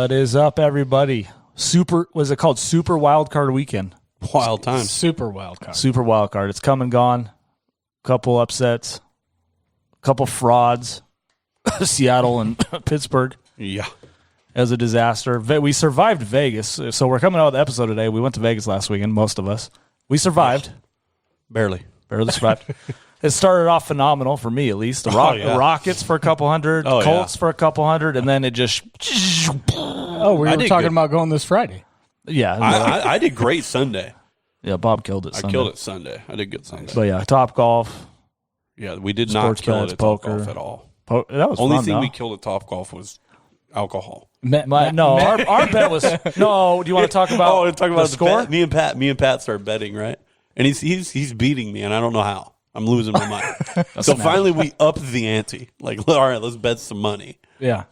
What is up, everybody? Was it called Super Wildcard Weekend? Wild time. Super Wildcard. Super Wildcard. It's come and gone. Couple upsets. Couple frauds. Seattle and Pittsburgh. Yeah. It was a disaster. We survived Vegas. So we're coming out with the episode today. We went to Vegas last weekend, most of us. We survived. Barely survived. It started off phenomenal for me, at least. The Rockets for a couple hundred, Colts for a couple hundred, and then it just. Oh, we were talking about going this Friday. Yeah, I did great Sunday. Yeah, Bob killed it. I killed it Sunday. I did good Sunday. But yeah, Top Golf. Yeah, we did not kill it at Top Golf at all. That was only fun, thing though. we killed at Top Golf was alcohol. Our bet was no. Do you want to talk about? The score? Me and Pat started betting, right? And he's beating me, and I don't know how. I'm losing my mind. So finally, we upped the ante. Like, all right, let's bet some money. Yeah.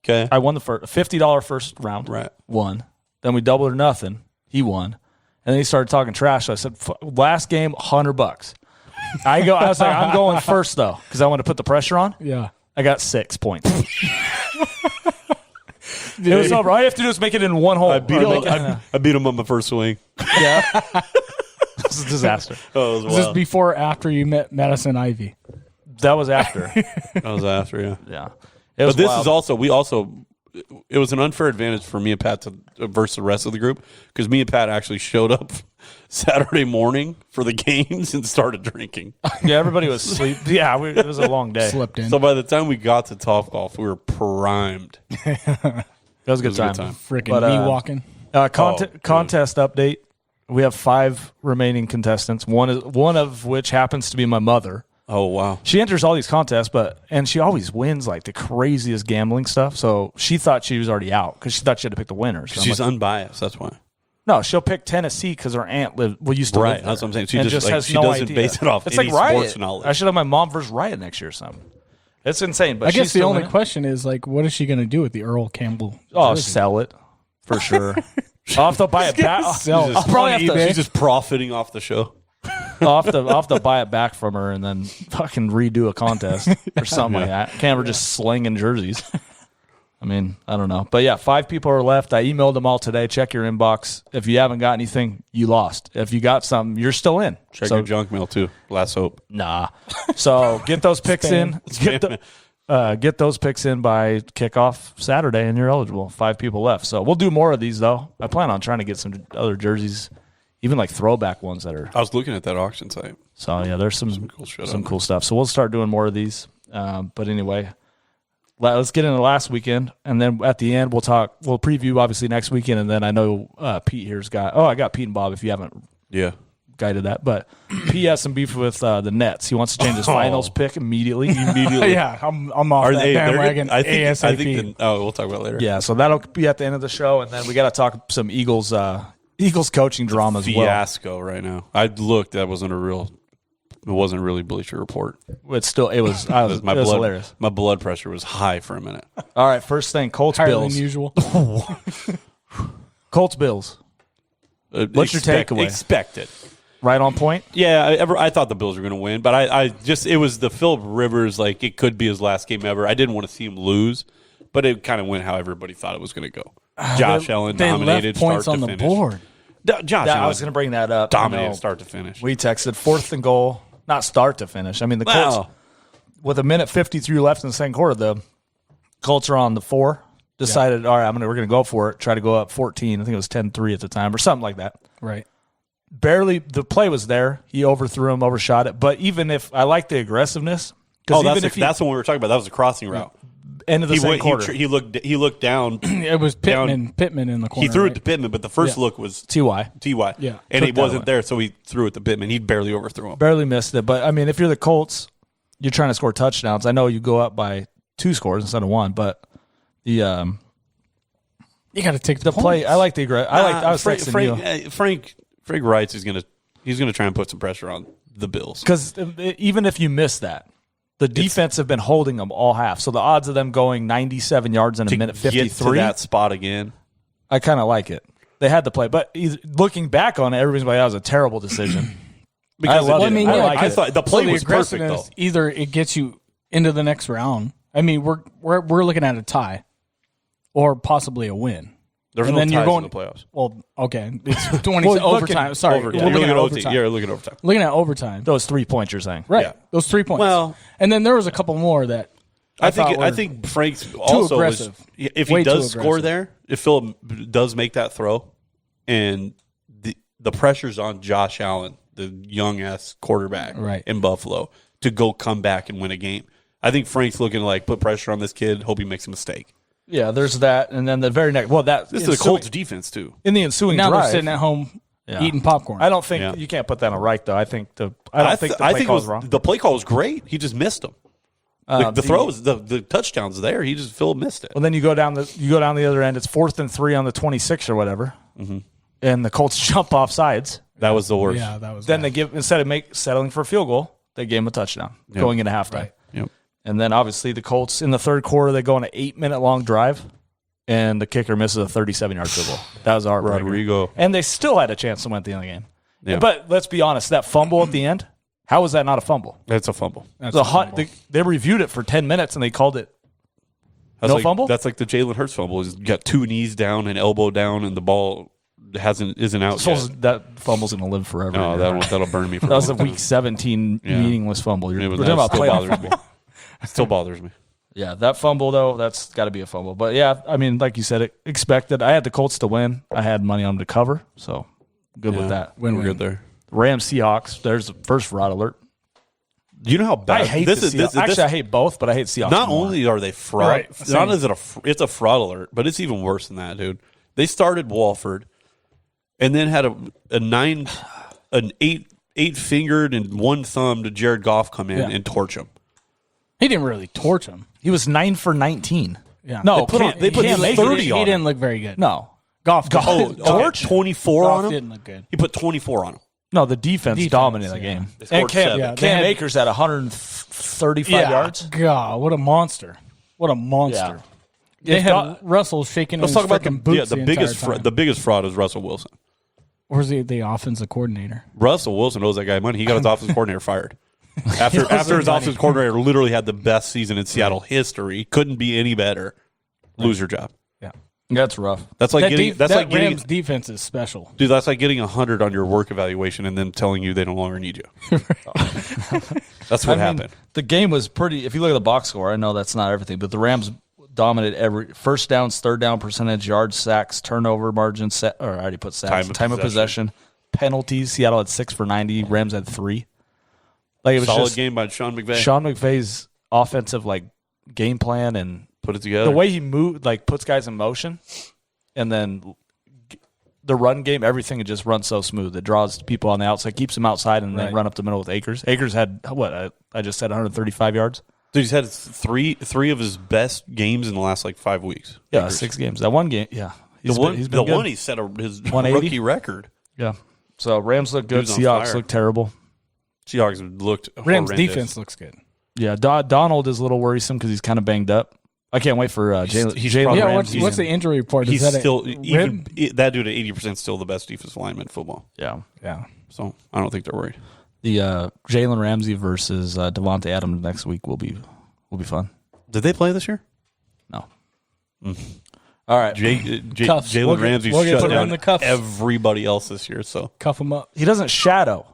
Okay. I won the $50 first round. Right. Won. Then we doubled or nothing. He won. And then he started talking trash. So I said, last game, $100. I was like, I'm going first, though, because I want to put the pressure on. Yeah. I got 6 points. It was over. All you have to do is make it in one hole. I beat him on the first swing. Yeah. It was a disaster. Oh, it was Was this before or after you met Madison Ivy? That was after. That was after, yeah. Yeah. But this is also, it was an unfair advantage for me and Pat versus the rest of the group because me and Pat actually showed up Saturday morning for the games and started drinking. Yeah, everybody was asleep. Yeah, it was a long day. Slipped in. So by the time we got to Top Golf, we were primed. That was a good time. Freaking me walking. Contest update. We have 5 remaining contestants. One of which happens to be my mother. Oh, wow. She enters all these contests, and she always wins like the craziest gambling stuff. So she thought she was already out because she thought she had to pick the winners. So she's unbiased. That's why. No, she'll pick Tennessee because her aunt used to live there. That's what I'm saying. She and just has she no doesn't idea. base it off it's any like sports Riot. knowledge. I should have my mom versus Riot next year or something. It's insane. But I guess the only question question is, like, what is she going to do with the Earl Campbell? Oh, jersey? sell it for sure. I'll have to buy it back. Sell. I'll probably have to. She's just profiting off the show. I'll have to buy it back from her and then fucking redo a contest or something like that. Can't ever just slinging jerseys. I mean, I don't know. But yeah, 5 people are left. I emailed them all today. Check your inbox. If you haven't got anything, you lost. If you got something, you're still in. Check your junk mail too. Last hope. Nah. So get those picks in. Get those picks in by kickoff Saturday, and you're eligible. 5 people left. So we'll do more of these, though. I plan on trying to get some other jerseys, even like throwback ones that are. I was looking at that auction site. So yeah, there's some cool stuff. So we'll start doing more of these. But anyway, let's get into last weekend, and then at the end we'll preview obviously next weekend, and then I know Pete here's got. Oh, I got Pete and Bob if you haven't. Yeah. Guided that, but P has some beef with the Nets. He wants to change his finals pick immediately. Yeah, I'm off that bandwagon. I think we'll talk about it later. Yeah, so that'll be at the end of the show, and then we got to talk some Eagles coaching drama as well. Fiasco right now. I looked. That wasn't it wasn't really Bleacher Report. It was hilarious. My blood pressure was high for a minute. All right, first thing, Colts Higher Bills. than usual. Colts Bills. What's your takeaway? Expected. Right on point? Yeah, I thought the Bills were going to win, but it was the Phillip Rivers, like it could be his last game ever. I didn't want to see him lose, but it kind of went how everybody thought it was going to go. Josh Allen dominated left points start on to the finish. board. Josh Allen I was going to bring that up. dominated start to finish. We texted 4th and goal, not start to finish. I mean, the Colts, with 1:53 left in the second quarter, the Colts are on the 4. Decided, all right, we're going to go for it, try to go up 14. I think it was 10-3 at the time or something like that. Right. Barely, the play was there. He overthrew him, overshot it. But even if I like the aggressiveness, that's what we were talking about. That was a crossing route. End of the second quarter. He looked down. It was Pittman in the corner. He threw it to Pittman, but the first look was Ty. Yeah, and he wasn't there, so he threw it to Pittman. He barely overthrew him. Barely missed it. But I mean, if you're the Colts, you're trying to score touchdowns. I know you go up by 2 scores instead of 1, but the you got to take the play. I like the aggressive. I was texting you. Frank Wright is gonna try and put some pressure on the Bills because even if you miss that, the defense have been holding them all half. So the odds of them going 97 yards in a minute 53 get to that spot again. I kind of like it. They had to play, but looking back on it, everybody's like that was a terrible decision. Because I thought the play was perfect though. Either it gets you into the next round. I mean, we're looking at a tie. or possibly a win. There's And no then ties you're going in the playoffs. Well, okay, it's 20 overtime. Sorry, Overtime. we're looking at You're overtime. looking at overtime. Looking at overtime. Those 3 points you're saying. Right. Yeah. Those 3 points. Well- and then there was a couple more that I thought think Frank's also was, aggressive. if Way he too does score aggressive. there, if Phillip does make that throw, and the pressure's on Josh Allen, the young ass quarterback Right. in Buffalo, to go come back and win a game. I think Frank's looking to put pressure on this kid. Hope he makes a mistake. Yeah, there's that, and then the very next. Well, This is the Colts defense too. in the ensuing now drive. they're sitting at home eating popcorn. I don't think Yeah. you can't put that on right though. I think the play call was wrong. The play call was great. He just missed them. The throws, the touchdowns there. He just Phillip missed it. Well, then you go down the other end. It's 4th and 3 on the 26 or whatever, and the Colts jump off sides. That was the worst. Yeah, that was Then bad. they give instead of settling for a field goal, they gave him a touchdown going into halftime. Right. Yep. And then obviously the Colts in the third quarter they go on an 8-minute long drive, and the kicker misses a 37-yard field goal. That was our Rodrigo. and they still had a chance to win at the end of the game. Yeah. But let's be honest, that fumble at the end, how was that not a fumble? That's a fumble. That's They reviewed it for 10 minutes and they called it no fumble? That's like the Jalen Hurts fumble. He's got 2 knees down and elbow down, and the ball isn't out so yet. that fumble's going to live forever. Oh, that'll burn me. For That was a week 17 meaningless fumble. We're talking about still playoff bothers me. It still bothers me. Yeah, that fumble, though, that's got to be a fumble. But, yeah, I mean, like you said, expected. I had the Colts to win. I had money on them to cover, so good with that. We're good there. Rams, Seahawks, there's the first fraud alert. Do you know how bad I hate the Seahawks. Actually, I hate both, but I hate Seahawks Not more. only are they fraud, Right, not is it it's a fraud alert, but it's even worse than that, dude. They started Walford, and then had an eight fingered and 1 thumb to Jared Goff come in and torch him. He didn't really torch him. He was 9 for 19. Yeah. No, they put 30 on He him. didn't look very good. No. Goff. Torch? 24 Goff on him. didn't look good. He put 24 on him. No, the defense dominated the yeah. game. They scored And Cam, 7. Yeah, Cam they had- Akers had 135 Yeah. yards. God, what a monster! What a monster! They If had God- Russell shaking Let's his talk about freaking boots the biggest biggest the biggest fraud is Russell Wilson. Or is he the offensive coordinator? Russell Wilson owes that guy money. He got his offensive coordinator fired. After his offensive coordinator literally had the best season in Seattle history, couldn't be any better. Lose your job. Yeah, That's rough. That's like that Rams defense is special. dude. That's like getting 100 on your work evaluation and then telling you they no longer need you. That's what happened. The game was pretty. If you look at the box score, I know that's not everything, but the Rams dominated every first downs, third down percentage, yards, sacks, turnover margin. I already put sacks. Time of possession, penalties. Seattle had 6 for 90. Rams had 3. Like it was Solid just game by Sean McVay. Sean McVay's offensive game plan and Put it together. the way he moved, puts guys in motion, and then the run game, everything just runs so smooth. It draws people on the outside, keeps them outside, and then run up the middle with Akers. Akers had I just said 135 yards. Dude, he's had three of his best games in the last 5 weeks. Yeah, Akers. 6 games. That one game, yeah. He's been good. one he set his 180? rookie record. Yeah. So Rams look good. Dude's on Seahawks fire. look terrible. Seahawks looked Rams horrendous. defense looks good. Yeah, Donald is a little worrisome because he's kind of banged up. I can't wait for He's Jalen probably- Yeah, Ramsey. what's the injury report? He's Is that still rib? that dude at 80% still the best defensive lineman in football. Yeah. Yeah. So I don't think they're worried. The Jalen Ramsey versus Devontae Adams next week will be fun. Did they play this year? No. All right. Cuffs. Jalen We'll get- Ramsey we'll get shut put him down in the cuffs. everybody else this year. So Cuff him up. He doesn't shadow.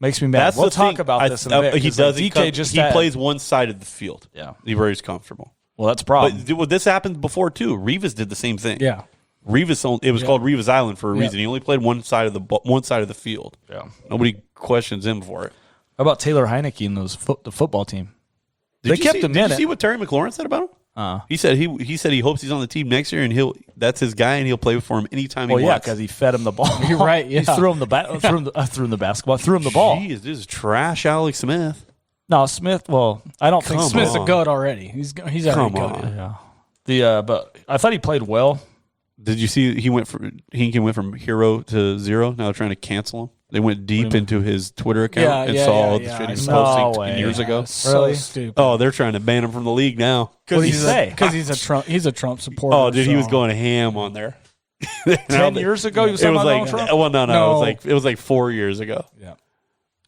Makes me mad. We'll the talk thing. about this in a bit. He 'cause, does. DK just he had- plays one side of the field. Yeah. Where he's comfortable. Well, that's a problem. But this happened before too. Revis did the same thing. Yeah. Revis. It was called Revis Island for a reason. He only played one side of the field. Yeah. Nobody questions him for it. How about Taylor Heineke and the football team? They kept him in Did you it. see what Terry McLaurin said about him? He said he hopes he's on the team next year and that's his guy and he'll play for him anytime he Well, yeah, wants. because he fed him the ball. You're right, yeah. He threw him the basketball. Threw him the ball. Jeez, this is trash, Alex Smith. No, Smith. Well, I don't think Come Smith. Smith's a goat already. He's already Come goated. on. Yeah. But I thought he played well. Did you see he went from hero to zero? Now they're trying to cancel him. They went deep into his Twitter account and saw all the shit he was No posting way. years ago. So Really? stupid. Oh, they're trying to ban him from the league now. What did he say? Because he's a Trump. He's a Trump supporter. Oh, dude, he was so- going ham on there. 10 years ago, he was It talking was about like Donald Trump? well, no, No. it was like 4 years ago. Yeah.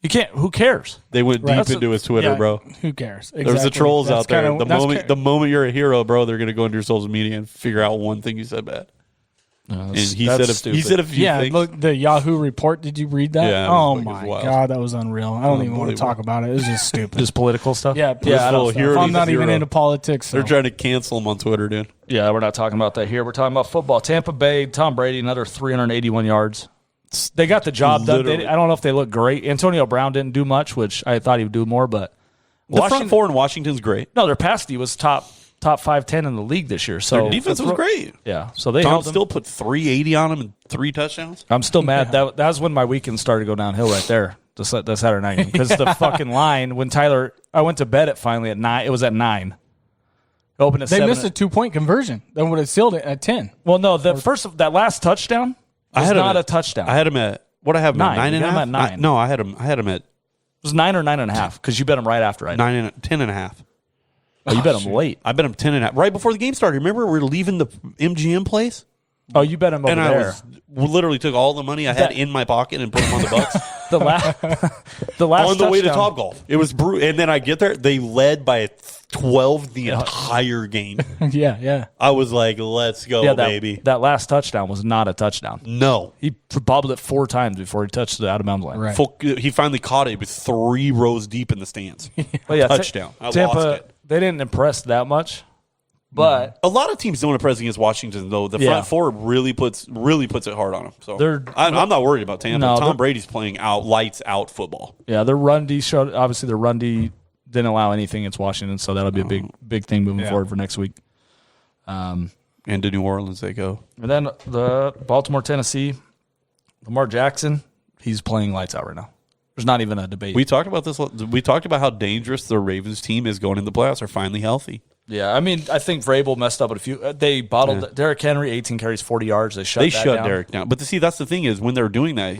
You can't. Who cares? They went deep into his Twitter, bro. Who cares? Exactly. There's the trolls out there. Kinda, the moment you're a hero, bro, they're going to go into your social media and figure out one thing you said bad. And he said a few things. Look, the Yahoo report. Did you read that? Yeah. Oh my God, that was unreal. I don't even want to talk about it. It was just stupid. Just political stuff. Yeah, I'm not even into politics. So. They're trying to cancel him on Twitter, dude. Yeah, we're not talking about that here. We're talking about football. Tampa Bay, Tom Brady, another 381 yards. They got the job done. I don't know if they look great. Antonio Brown didn't do much, which I thought he would do more, but the front four in Washington's great. No, their pass D was top 5-10 in the league this year. So their defense was great. Yeah, so they Tom still put 380 on him and 3 touchdowns. I'm still mad. That was when my weekend started to go downhill right there. The Saturday night game, because the fucking line when I went to bed at 9. It was at 9. It opened at 7. They missed a 2-point conversion. That would have sealed it at 10. Well, no, that last touchdown was not a touchdown. I had him at what? I have him 9. At 9.5. At 9. No, I had him at. It was 9 or 9.5 because you bet him right after. Right? 10.5. Oh, you bet him late. I bet him 10.5 right before the game started. Remember, we were leaving the MGM place. Oh, you bet him over there. I literally took all the money I had in my pocket and put them on the Bucs. the last on the touchdown. way to Topgolf. It was brutal. And then I get there, they led by 12 the entire game. Yeah. I was like, let's go, baby. That last touchdown was not a touchdown. No. He bobbled it 4 times before he touched the out of bounds line. Right. He finally caught it with 3 rows deep in the stands. But yeah, touchdown. I Tampa, lost it. They didn't impress that much. But a lot of teams don't impress against Washington, though. The front four really puts it hard on them. So I'm not worried about Tampa. No, Tom Brady's playing lights out football. Yeah, their run D showed. Obviously, their run D didn't allow anything against Washington, so that'll be a big thing moving forward for next week. And to New Orleans they go. And then the Baltimore, Tennessee, Lamar Jackson, he's playing lights out right now. There's not even a debate. We talked about this. We talked about how dangerous the Ravens team is going into the playoffs. Are finally healthy. Yeah, I mean, I think Vrabel messed up at a few. They bottled Derrick Henry, 18 carries, 40 yards. They shut down. Derrick down. But see, that's the thing is when they're doing that,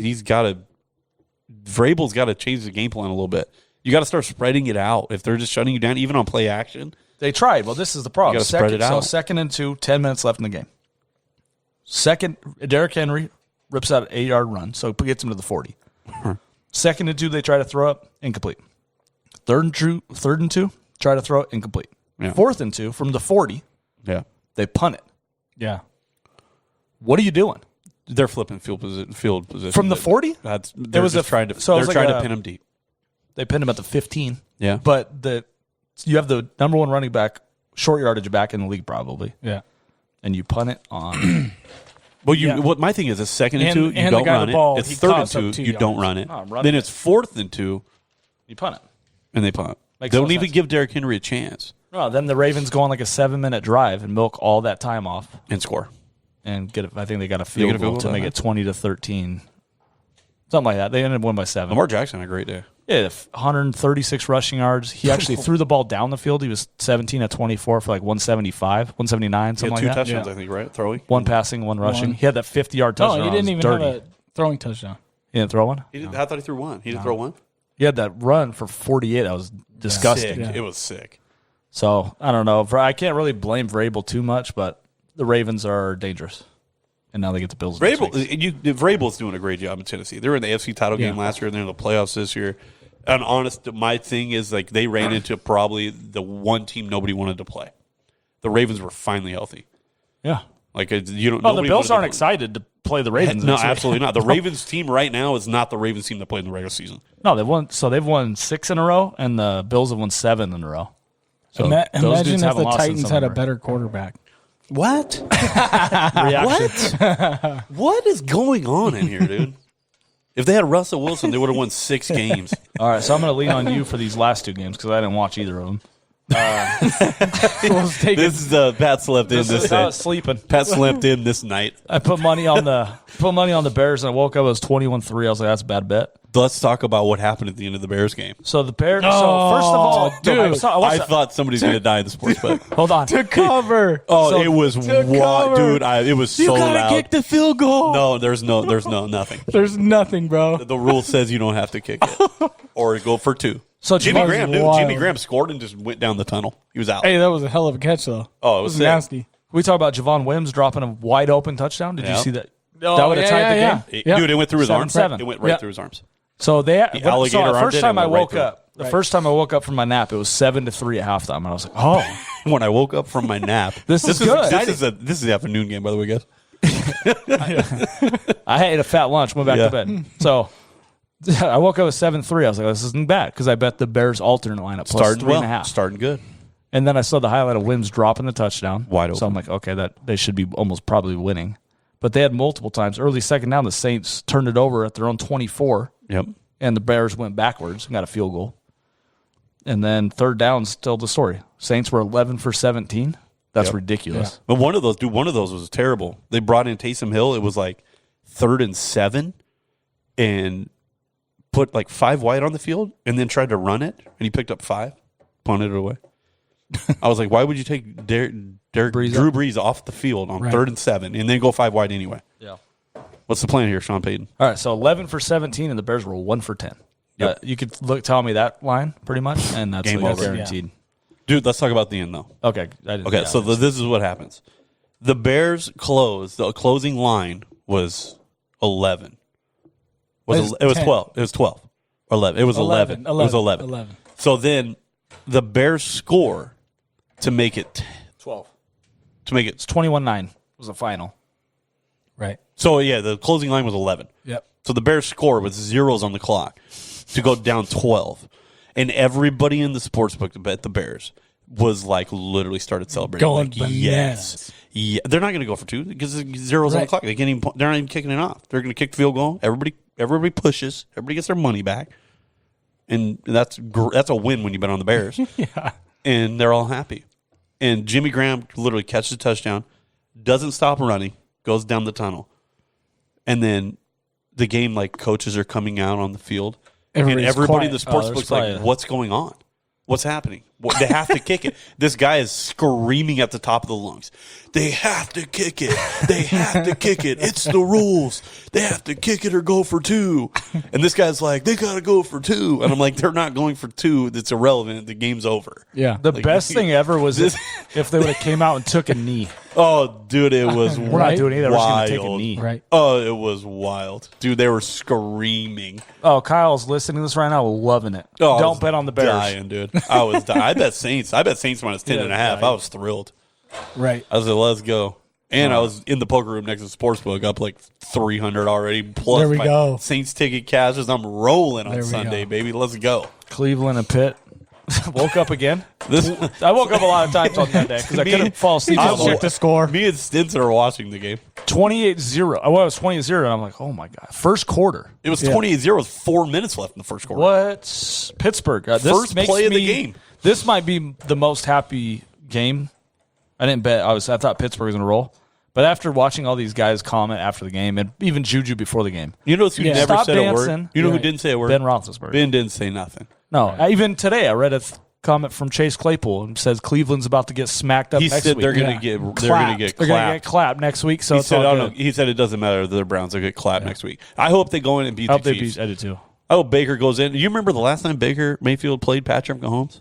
Vrabel's got to change the game plan a little bit. You got to start spreading it out. If they're just shutting you down, even on play action, they tried. Well, this is the problem. You got to spread it out. So 2nd and 2, 10 minutes left in the game. Derrick Henry rips out an 8-yard run, so it gets him to the 40. 2nd and 2, they try to throw up, incomplete. 3rd and 2, try to throw it, incomplete. Yeah. 4th and 2 from the 40. Yeah, they punt it. Yeah. What are you doing? They're flipping field position from the 40. They're trying to pin him deep. They pinned him at the 15. Yeah, but you have the number 1 running back, short yardage back in the league probably. Yeah, and you punt it on. Well, what my thing is 2nd and 2, you don't run it. It's 3rd and 2, you don't run it. Then it's 4th and 2, you punt it, and they punt. They don't even give Derrick Henry a chance. No, then the Ravens go on like a 7-minute drive and milk all that time off and score and get it. I think they got a field goal to make it 20-13, something like that. They ended up winning by 7. Lamar Jackson had a great day. Yeah, 136 rushing yards. He actually threw the ball down the field. He was 17 of 24 for like 175, 179, something like that. 2 touchdowns, I think, right? Throwing 1 passing, 1 rushing. He had that 50-yard touchdown. No, he didn't even have a throwing touchdown. He didn't throw one. I thought he threw one. He didn't throw one. He had that run for 48. That was disgusting. It was sick. So, I don't know. I can't really blame Vrabel too much, but the Ravens are dangerous. And now they get the Bills. Vrabel's doing a great job in Tennessee. They were in the AFC title game last year, and they're in the playoffs this year. And my thing is like they ran into probably the one team nobody wanted to play. The Ravens were finally healthy. Yeah. Like you don't. The Bills aren't excited to play the Ravens. No, absolutely not. The Ravens team right now is not the Ravens team that played in the regular season. No, they've won. So they've won 6 in a row, and the Bills have won 7 in a row. So imagine if the Titans had a better quarterback. What? Reaction. What is going on in here, dude? If they had Russell Wilson, they would have won 6 games. All right, so I'm going to lean on you for these last 2 games because I didn't watch either of them. This is Pat slept in this night. Sleeping. Pat slept in this night. I put money on the Bears, and I woke up. It was 21-3. I was like, that's a bad bet. Let's talk about what happened at the end of the Bears game. So the Bears. So first of all, dude, I thought somebody's going to die in the sports bet. Hold on. To cover. It was dude. It was so loud. You gotta kick the field goal. No, there's nothing. There's nothing, bro. The rule says you don't have to kick it or go for 2. So Jimmy Graham scored and just went down the tunnel. He was out. Hey, that was a hell of a catch, though. Oh, it was nasty. We talk about Javon Wims dropping a wide open touchdown. Did you see that? Oh, that would have tied the game. Dude, it went through his arms. 7-7. It went right through his arms. So alligator armed first it time and I went right woke through it. up, the first time I woke up from my nap, it was 7-3 at halftime, and I was like, "Oh, When I woke up from my nap, this is good." This is the afternoon game, by the way, guys. I ate a fat lunch, went back to bed. So I woke up at 7-3. I was like, "This isn't bad," because I bet the Bears alternate lineup plus Starting 3.5. starting good. And then I saw the highlight of Wims dropping the touchdown. Wide open. So I'm like, okay, that they should be almost probably winning. But they had multiple times. Early second down, the Saints turned it over at their own 24. Yep. And the Bears went backwards and got a field goal. And then third down's still the story. Saints were 11 for 17. That's ridiculous. Yeah. But one of those was terrible. They brought in Taysom Hill. It was like 3rd and 7 and put like 5 wide on the field and then tried to run it. And he picked up 5, punted it away. I was like, why would you take Drew Brees off the field on 3rd and 7 and then go 5 wide anyway? Yeah. What's the plan here, Sean Payton? All right, so 11 for 17, and the Bears were 1 for 10. Yep. You could tell me that line pretty much, and that's Game like over. guaranteed. Yeah. Dude, let's talk about the end, though. Okay. This is what happens. The Bears the closing line was 11. It was 12. It was 12. Or 11. It was 11. It was 11. So then the Bears score to make it 12. To make it It's 21-9 was the final. Right. So, yeah, the closing line was 11. Yep. So the Bears score with zeros on the clock to go down 12. And everybody in the sportsbook to bet the Bears was like literally started celebrating. Going like, bananas. yes. Yeah. They're not going to go for 2 because zeros on the clock. They're not even kicking it off. They're going to kick the field goal. Everybody pushes. Everybody gets their money back. And that's a win when you bet on the Bears. Yeah. And they're all happy. And Jimmy Graham literally catches a touchdown, doesn't stop running, goes down the tunnel. And then the game, like, coaches are coming out on the field. And everybody in the sportsbook's like, what's going on? What's happening? They have to kick it. This guy is screaming at the top of the lungs. They have to kick it. They have to kick it. It's the rules. They have to kick it or go for 2. And this guy's like, they got to go for 2. And I'm like, they're not going for 2. That's irrelevant. The game's over. Yeah. The best thing ever was if they would have came out and took a knee. Oh, dude, it was We're not doing either. We're just going to take a knee. Right. Oh, it was wild. Dude, they were screaming. Oh, Kyle's listening to this right now, loving it. Oh, Don't bet on the Bears. Dying, dude. I was dying. I bet Saints. I bet Saints minus 10.5. I was thrilled. Right. I was like, let's go. And I was in the poker room next to the sportsbook, up like 300 already. Plus There we my go. Saints ticket cashes. I'm rolling on There we Sunday, go. baby. Let's go. Cleveland and Pitt. Woke up again. I woke up a lot of times on that day because I couldn't fall asleep. Just check the score. Me and Stinson are watching the game. 28-0. I was 20-0, and I'm like, oh, my God. First quarter. It was 28-0 with 4 minutes left in the first quarter. What? Pittsburgh. This First makes play of the game. This might be the most happy game. I didn't bet. I thought Pittsburgh was going to roll. But after watching all these guys comment after the game, and even Juju before the game. You know who never Stop said a dancing. word? You know who didn't say a word? Ben Roethlisberger. Ben didn't say nothing. No. Even today I read a comment from Chase Claypool and says Cleveland's about to get smacked up He next said week. they're going to get clapped. They're going to get clapped next week, so He it's said, all no. good. He said it doesn't matter. They're Browns. They'll get clapped next week. I hope they go in and beat I hope the they Chiefs. beat Eddie too. I hope Baker goes in. You remember the last time Baker Mayfield played Patrick Mahomes?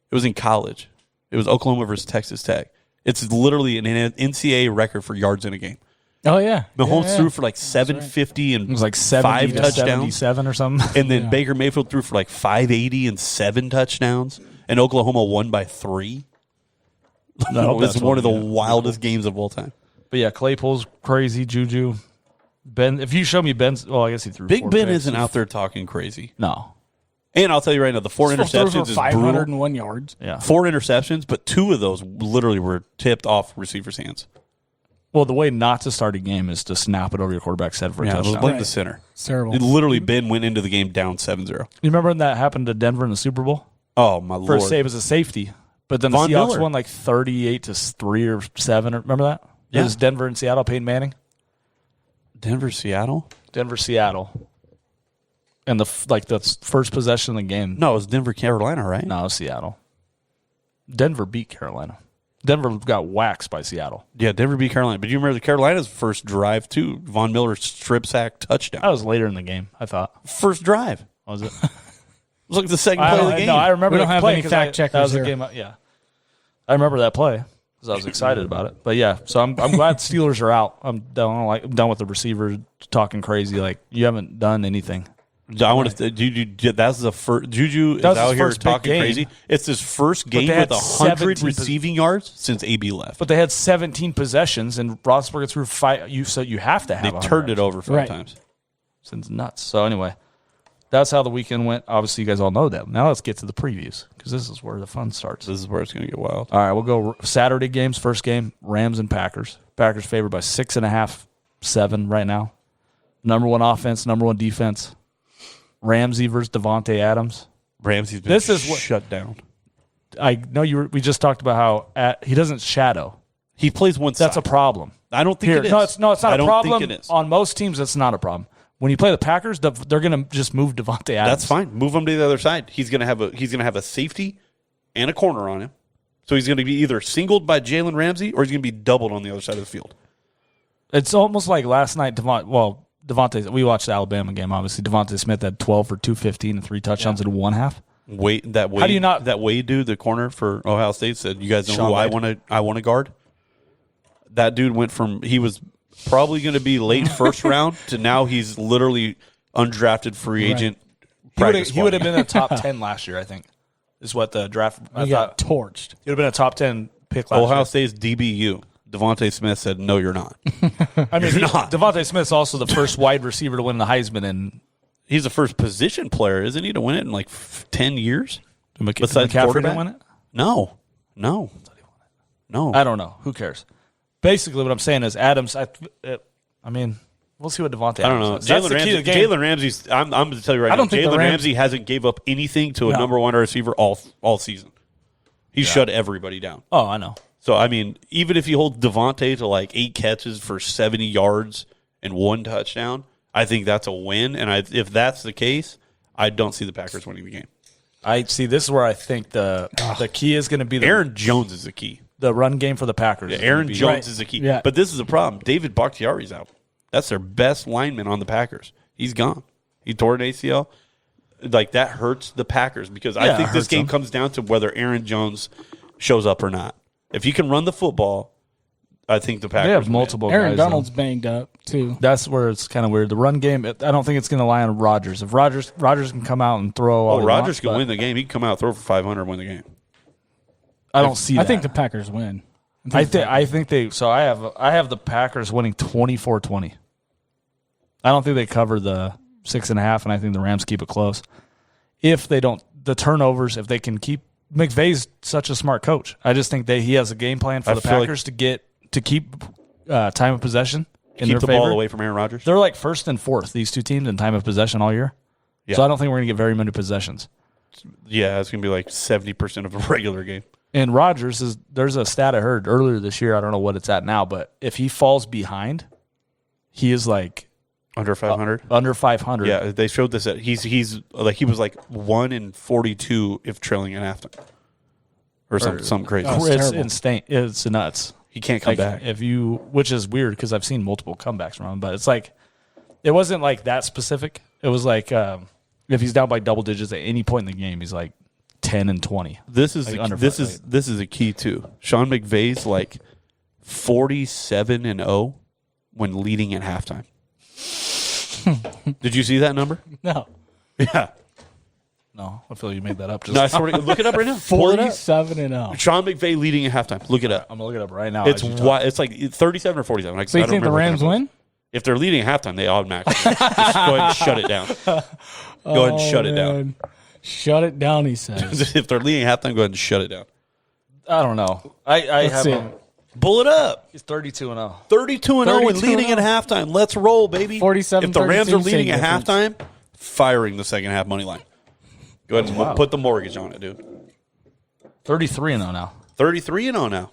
It was in college. It was Oklahoma versus Texas Tech. It's literally an NCAA record for yards in a game. Oh, yeah. Mahomes threw for like 750 and It was like 70 5 to touchdowns. 77 or something. And then Baker Mayfield threw for like 580 and 7 touchdowns. And Oklahoma won by 3. No, It was that's one of the what- wildest games of all time. But yeah, Claypool's crazy. Juju. Ben, if you show me Ben's, well, I guess he threw Big 4 Ben picks. isn't out there talking crazy. No. And I'll tell you right now, the 4 Threw interceptions for is brutal. 501 yards. Yeah. 4 interceptions, but 2 of those literally were tipped off receivers' hands. Well, the way not to start a game is to snap it over your quarterback's head for a touchdown. Blame the center. It's terrible. Literally, Ben went into the game down 7-0. You remember when that happened to Denver in the Super Bowl? Oh, my Lord. First save was a safety, but then Von the Seahawks Miller. won like 38-3 or 7. Remember that? Yeah. It was Denver and Seattle. Peyton Manning. Denver, Seattle? Denver, Seattle. And the first possession of the game. No, it was Denver, Carolina, right? No, it was Seattle. Denver beat Carolina. Denver got waxed by Seattle. Yeah, Denver beat Carolina. But you remember the Carolina's first drive, too. Von Miller strip sack touchdown. That was later in the game, I thought. First drive. Was it? It was like the second play of the game. No, I remember We don't the have play any 'cause fact checkers That was here. the game. Yeah, I remember that play because I was excited about it. But yeah, so I'm glad Steelers are out. I'm done with the receivers talking crazy. Like, you haven't done anything. I want to. Juju, that's the first. Juju is out here talking crazy. It's his first game with 100 receiving yards since AB left. But they had 17 possessions, and Roethlisberger threw 5. So you have to have. They turned it over 5 times. It's nuts. So anyway, that's how the weekend went. Obviously, you guys all know that. Now let's get to the previews because this is where the fun starts. This is where it's going to get wild. All right, we'll go Saturday games. First game, Rams and Packers. Packers favored by 6.5, 7 right now. Number 1 offense, number 1 defense. Ramsey versus Devontae Adams. Ramsey's been shut down. I know we just talked about how he doesn't shadow. He plays one side. That's a problem. I don't think it is. No, it's not a problem. Think it is. On most teams, it's not a problem. When you play the Packers, they're going to just move Devontae Adams. That's fine. Move him to the other side. He's going to have a safety and a corner on him. So he's going to be either singled by Jalen Ramsey or he's going to be doubled on the other side of the field. It's almost like last night. Devontae. We watched the Alabama game. Obviously, Devontae Smith had 12 for 215 and 3 touchdowns in one half. How do you not? That Wade dude, the corner for Ohio State, said, "You guys know who I want to guard." That dude went from he was probably going to be late first round to now he's literally undrafted free agent. He would have been in the top 10 last year, I think. Is what the draft. He got torched. He would have been a top 10 pick last year. Ohio State's DBU. Devontae Smith said, "No, you're not." I mean, Devontae Smith's also the first wide receiver to win the Heisman, and he's the first position player, isn't he, to win it in like 10 years? Besides McCaffrey didn't win it? No. I don't know. Who cares? Basically, what I'm saying is Adams. I mean, we'll see what Devontae. I don't know. Jalen Ramsey's. I'm going to tell you right now. Jalen Ramsey hasn't gave up anything to a number 1 receiver all season. He shut everybody down. Oh, I know. So, I mean, even if you hold Devontae to like 8 catches for 70 yards and 1 touchdown, I think that's a win. And if that's the case, I don't see the Packers winning the game. I see. This is where I think the key is going to be. Aaron Jones is the key. The run game for the Packers. Yeah, Aaron Jones is the key. Yeah. But this is the problem. David Bakhtiari's out. That's their best lineman on the Packers. He's gone. He tore an ACL. Like, that hurts the Packers because I think this game comes down to whether Aaron Jones shows up or not. If you can run the football, I think the Packers. They have multiple. Aaron Donald's banged up too. That's where it's kind of weird. The run game. I don't think it's going to lie on Rodgers. If Rodgers can come out and throw. Rodgers can win the game. He can come out, throw for 500, win the game. I don't see that. I think the Packers win. I think they. So I have the Packers winning 24-20. I don't think they cover the 6.5, and I think the Rams keep it close. If they don't, the turnovers. If they can keep. McVay's such a smart coach. I just think he has a game plan for the Packers to keep time of possession in their favor. Keep the ball away from Aaron Rodgers. They're like 1st and 4th, these two teams, in time of possession all year. Yeah. So I don't think we're going to get very many possessions. Yeah, it's going to be like 70% of a regular game. And Rodgers there's a stat I heard earlier this year. I don't know what it's at now, but if he falls behind, he is like under 500. Under 500. Yeah, they showed this. He's like he was like 1 in 42 if trailing at halftime, or something crazy. It's insane. It's nuts. He can't come back which is weird because I've seen multiple comebacks from him, but it's like it wasn't like that specific. It was like if he's down by double digits at any point in the game, he's like 10 and 20. This is a key too. Sean McVay's like 47-0 when leading at halftime. Did you see that number? No. Yeah. No, I feel you made that up. No, I swear to God, look it up right now. 47-0. Sean McVay leading at halftime. Look it up. I'm gonna look it up right now. It's like 37 or 47. So you think the Rams win? If they're leading at halftime, they automatically just go ahead and shut it down. Go ahead and shut it down. Shut it down, he says. If they're leading at halftime, go ahead and shut it down. I don't know. I have him. Pull it up. He's 32-0. 32-0 and leading at halftime. Let's roll, baby. 47. If the Rams are leading at halftime, firing the second half money line. Go ahead and put the mortgage on it, dude. 33-0 now. 33-0 now.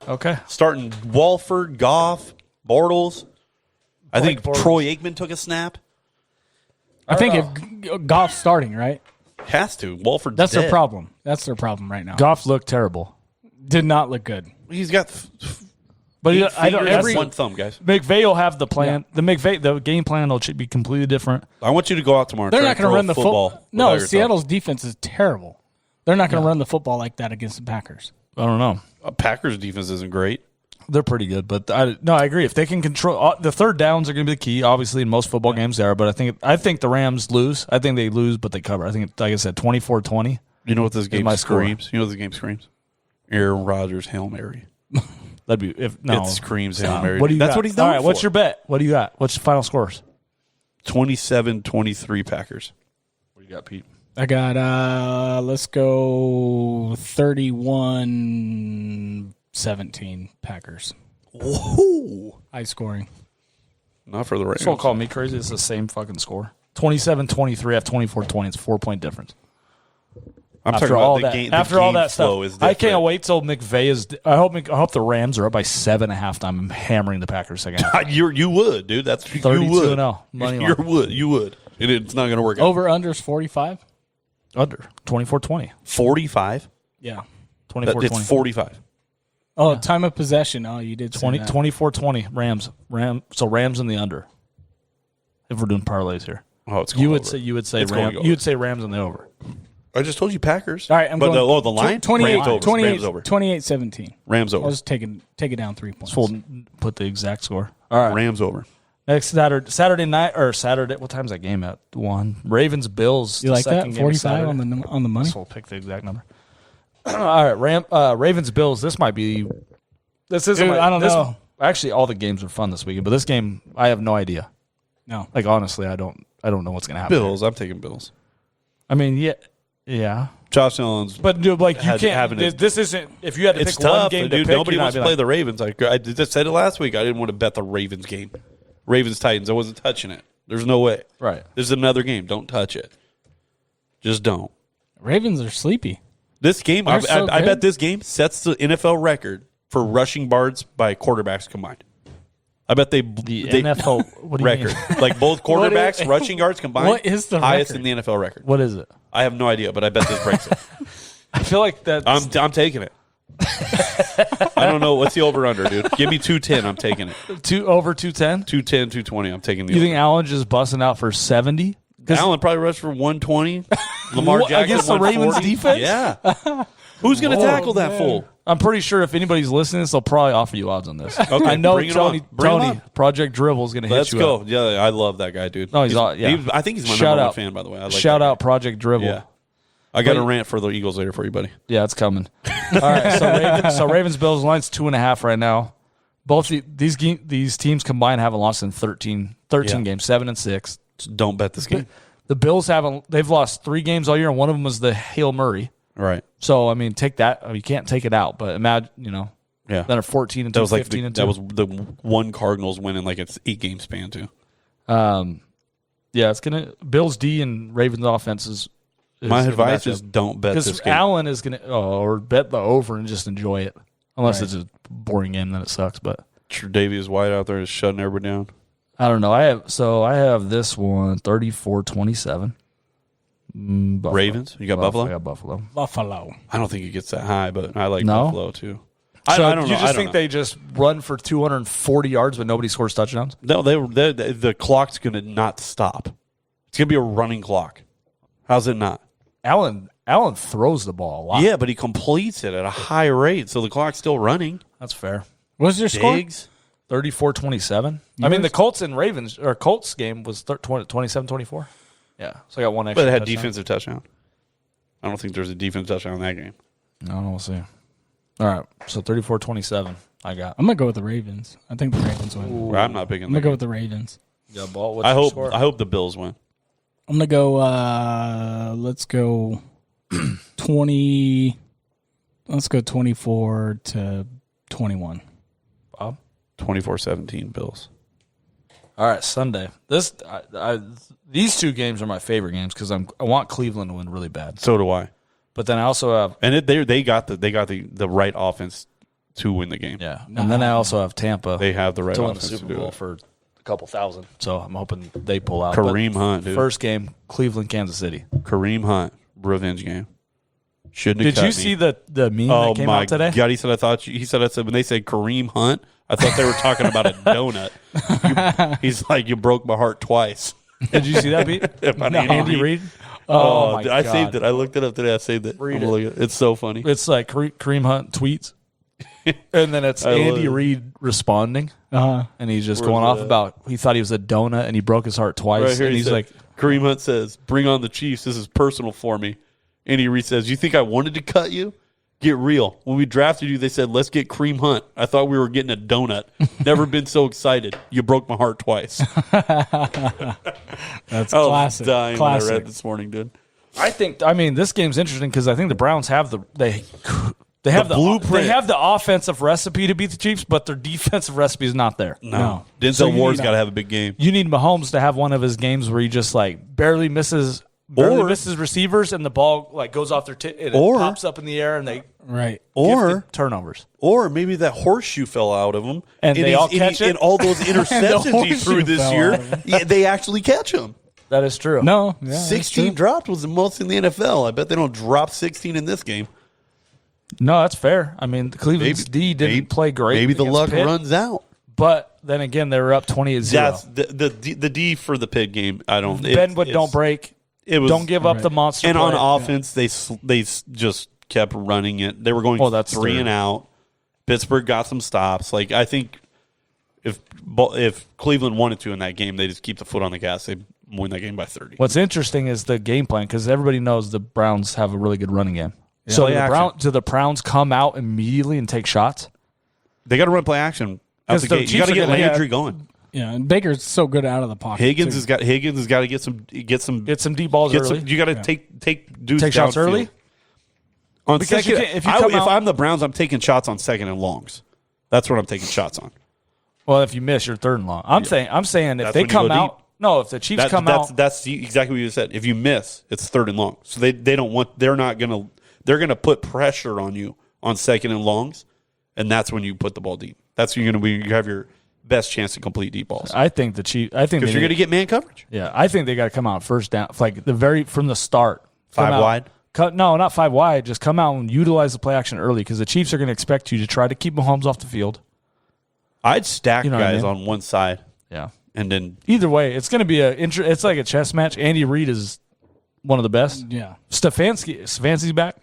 Okay. Starting Walford, Goff, Bortles. I think Troy Aikman took a snap. I think if Goff's starting, right? Has to. Walford's That's dead. their problem. That's their problem right now. Goff looked terrible. Did not look good. He's got but I don't every one thumb, guys. McVay will have the plan. Yeah. The game plan will be completely different. I want you to go out tomorrow. They're not going to run the football. No, Seattle's thumb. Defense is terrible. They're not going to run the football like that against the Packers. I don't know. Packers defense isn't great. They're pretty good, but I agree. If they can control the third downs are going to be the key. Obviously, in most football games, they are. But I think the Rams lose. I think they lose, but they cover. I think, like I said, 24-20. You know what this game screams? You know what this game screams? Aaron Rodgers Hail Mary. That'd be it screams Hail Mary. That's what he's done. All right, what's your bet? What do you got? What's the final scores? 27-23 Packers. What do you got, Pete? I got let's go 31-17 Packers. Whoa. High scoring. Not for the Rams. Don't call me crazy. It's the same fucking score. 27-23 at 24-20. It's a 4-point difference. I'm talking about the game. After all that stuff, is I can't wait till McVay is. I hope the Rams are up by 7 at halftime and hammering the Packers second half. You would, dude. That's 32-0. You would. It's not going to work out. Over unders 45. Under 24-20. 45. Yeah. 24-20. It's 45. Oh, time of possession. Oh, you did say 24-20 Rams. So Rams in the under. If we're doing parlays here. Oh, it's going over. You would say Rams in the over. I just told you Packers. All right, I'm going. The line? 28-17. Rams over. I'll just take it down 3 points. Put the exact score. All right. Rams over. Next Saturday night or Saturday. What time's that game at? 1. Ravens Bills. You like that? 45 on the money. So we'll pick the exact number. All right, Ravens Bills. This might be. This isn't. I don't know. Actually, all the games are fun this weekend, but this game I have no idea. No, like honestly, I don't know what's gonna happen. Bills. I'm taking Bills. I mean, yeah. Josh Allen's. But dude, like you can't. This isn't. If you had to pick one game to pick, nobody wants to play the Ravens. I just said it last week. I didn't want to bet the Ravens game. Ravens Titans. I wasn't touching it. There's no way. Right. This is another game. Don't touch it. Just don't. Ravens are sleepy. This game, I bet this game sets the NFL record for rushing yards by quarterbacks combined. I bet the NFL what do record, you mean? like both quarterbacks rushing yards combined. What is the highest record? in the NFL record? What is it? I have no idea, but I bet this breaks it. I feel like that. I'm taking it. I don't know what's the over under, dude. Give me 210. I'm taking it. Over 210, 210, 220. I'm taking the. You over. think Allen just busting out for 70? Allen probably rushed for 120. Lamar Jackson against the Ravens defense. Yeah. Who's going to tackle that fool? I'm pretty sure if anybody's listening, they'll probably offer you odds on this. Okay, I know bring it Tony on. Project Dribble is going to hit you. Let's go. Up. Yeah, I love that guy, dude. No, I think he's my number one fan, by the way. Shout out Project Dribble. Yeah. I got a rant for the Eagles later for you, buddy. Yeah, it's coming. All right, so Ravens Bills line's 2.5 right now. Both these teams combined haven't lost in 13 games, 7-6. So don't bet this game. The Bills they've lost 3 games all year, and one of them was the Hail Murray. Right. So I mean, take that. You can't take it out, but imagine yeah. Then a 14 and 2, 15 and 2. That was the one Cardinals win in like its 8-game span too. Yeah, it's gonna Bills D and Ravens offenses. My advice is don't bet this game. Because Allen is gonna or bet the over and just enjoy it, unless it's a boring game, then it sucks. But Tre'Davious White out there is shutting everybody down. I don't know. I have this one 34-27. Ravens? You got Buffalo? I got Buffalo. I don't think it gets that high, but I like No? Buffalo too. I don't know. You just think they just run for 240 yards, but nobody scores touchdowns? No, the clock's going to not stop. It's going to be a running clock. How's it not? Allen throws the ball a lot. Yeah, but he completes it at a high rate, so the clock's still running. That's fair. What's your score? 34-27. I mean, the Colts and Ravens or Colts game was 27-24. Yeah, so I got one extra. But it had touchdown. defensive touchdown. I don't think there's a defensive touchdown in that game. No, we'll see. All right, so 34-27. I got. I'm gonna go with the Ravens. I think the Ravens win. Well, I'm not picking. I'm gonna go with the Ravens. Yeah, ball. I hope the Bills win. I'm gonna go. Let's go 20. Let's go 24-21. Bob? 24-17 Bills. All right, Sunday. These 2 games are my favorite games because I want Cleveland to win really bad. So do I. But then I also have they got the right offense to win the game. Yeah, and then I also have Tampa. They have the right to win offense the Super to do Bowl it. for a couple thousand. So I'm hoping they pull out. Kareem Hunt, dude. First game, Cleveland, Kansas City. Kareem Hunt, revenge game. Shouldn't have Did you see the meme that came out today? Oh my God! He said I said when they said Kareem Hunt, I thought they were talking about a donut. He's like, you broke my heart twice. Did you see that, Pete? Andy Reid. Oh, my I God. saved it. I looked it up today. I saved it. Read it. It's so funny. It's like Kareem Hunt tweets. And then it's Andy Reid responding, and he's just going off about he thought he was a donut and he broke his heart twice. Right here, and he's like, Kareem Hunt says, "Bring on the Chiefs. This is personal for me." Andy Reid says, "You think I wanted to cut you? Get real. When we drafted you, they said, let's get Kareem Hunt. I thought we were getting a donut. Never been so excited. You broke my heart twice." That's classic. Dying classic. when I read this morning, dude. I mean, this game's interesting because I think the Browns have the blueprint. They have the offensive recipe to beat the Chiefs, but their defensive recipe is not there. No. Denzel Ward's got to have a big game. You need Mahomes to have one of his games where he just like barely misses receivers and the ball like goes off their and it pops up in the air and they or turnovers. Or maybe that horseshoe fell out of him and they all catch it. And all those interceptions he threw this year, they actually catch him. That is true. No, 16 dropped was the most in the NFL. I bet they don't drop 16 in this game. No, that's fair. I mean, the Cleveland's D didn't play great. Maybe the luck Pitt, runs out. But then again, they were up 28-0. That's the D for the Pitt game. I don't. Bend don't break. Don't give up the monster. And play. On offense, they just kept running it. They were going 3 and out. Pittsburgh got some stops. Like I think if Cleveland wanted to in that game, they just keep the foot on the gas. They win that game by 30. What's interesting is the game plan because everybody knows the Browns have a really good running game. Yeah. So do the Browns come out immediately and take shots? They got to run play action out the gate. You got to get Landry going. Yeah, and Baker's so good out of the pocket. Higgins has got to get some deep balls early. You got to take dudes take shots early. On because second, if I'm the Browns, I'm taking shots on second and longs. That's what I'm taking shots on. Well, if you miss, you're third and long. I'm saying if they come out. No, if the Chiefs come out, that's exactly what you said. If you miss, it's third and long. So they're gonna put pressure on you on second and longs, and that's when you put the ball deep. That's when you have your best chance to complete deep balls. I think the Chiefs. I think because you're gonna get man coverage. Yeah, I think they got to come out first down, like from the start. 5 wide. No, not 5 wide. Just come out and utilize the play action early because the Chiefs are going to expect you to try to keep Mahomes off the field. I'd stack guys on one side. Yeah. And then either way, it's going to be it's like a chess match. Andy Reid is one of the best. Yeah. Stefanski's back.